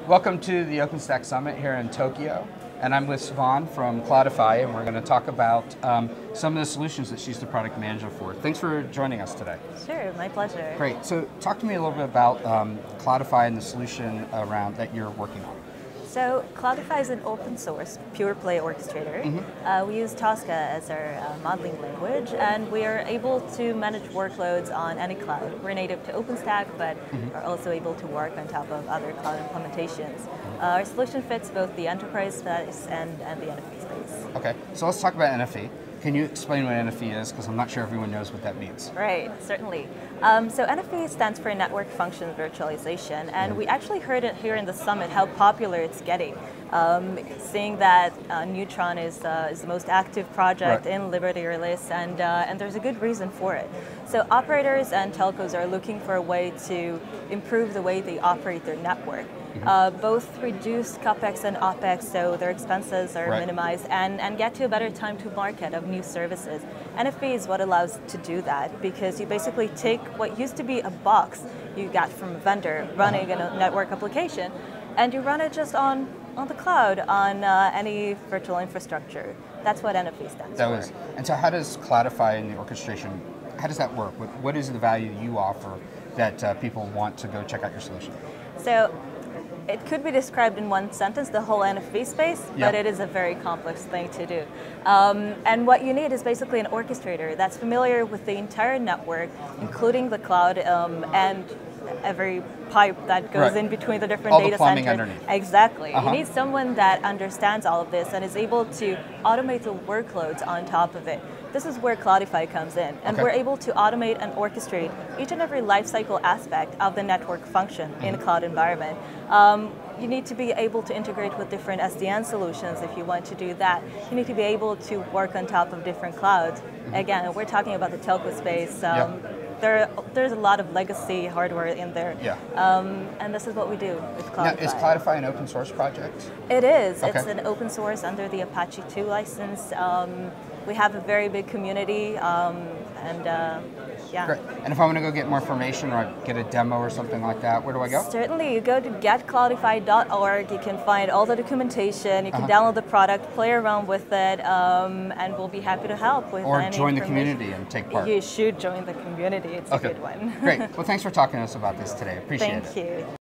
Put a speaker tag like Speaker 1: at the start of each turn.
Speaker 1: Welcome to the OpenStack Summit here in Tokyo. And I'm with Sivan from Cloudify, and we're going to talk about some of the solutions that she's the product manager for. Thanks for joining us today.
Speaker 2: Sure, my pleasure.
Speaker 1: Great. So talk to me a little bit about Cloudify and the solution around that you're working on.
Speaker 2: So Cloudify is an open source pure play orchestrator. We use Tosca as our modeling language, and we are able to manage workloads on any cloud. We're native to OpenStack, but are also able to work on top of other cloud implementations. Our solution fits both the enterprise space and the NFV space. Okay,
Speaker 1: so let's talk about NFV. Can you explain what NFV is? Because I'm not sure everyone knows what that means.
Speaker 2: Right, certainly. So NFV stands for Network Function Virtualization, and we actually heard it here in the summit how popular it's getting. Seeing that Neutron is the most active project in Liberty Release, and there's a good reason for it. So operators and telcos are looking for a way to improve the way they operate their network. Both reduce CapEx and OpEx, so their expenses are minimized, and get to a better time to market of new services. NFV is what allows to do that, because you basically take what used to be a box you got from a vendor running a network application, and you run it just on the cloud, on any virtual infrastructure. That's what NFV stands for.
Speaker 1: And so how does Cloudify and the orchestration, how does that work? What is the value you offer that people want to go check out your solution?
Speaker 2: So it could be described in one sentence, the whole NFV space, but it is a very complex thing to do. And what you need is basically an orchestrator that's familiar with the entire network, including the cloud and every pipe that goes in between the different data centers.
Speaker 1: Underneath.
Speaker 2: Exactly. You need someone that understands all of this and is able to automate the workloads on top of it. This is where Cloudify comes in, and we're able to automate and orchestrate each and every lifecycle aspect of the network function in a cloud environment. You need to be able to integrate with different SDN solutions if you want to do that. You need to be able to work on top of different clouds. Again, we're talking about the telco space. There's a lot of legacy hardware in there, and this is what we do with Cloudify.
Speaker 1: Now, is Cloudify an open source project?
Speaker 2: It is. It's an open source under the Apache 2 license. We have a very big community,
Speaker 1: Great. And if I want to go get more information or get a demo or something like that, where do I go?
Speaker 2: Certainly, you go to getcloudify.org. You can find all the documentation. You can download the product, play around with it, and we'll be happy to help with
Speaker 1: or
Speaker 2: any
Speaker 1: join the community and take part.
Speaker 2: You should join the community. It's a good one.
Speaker 1: Great. Well, thanks for talking to us about this today. Appreciate it.
Speaker 2: Thank you.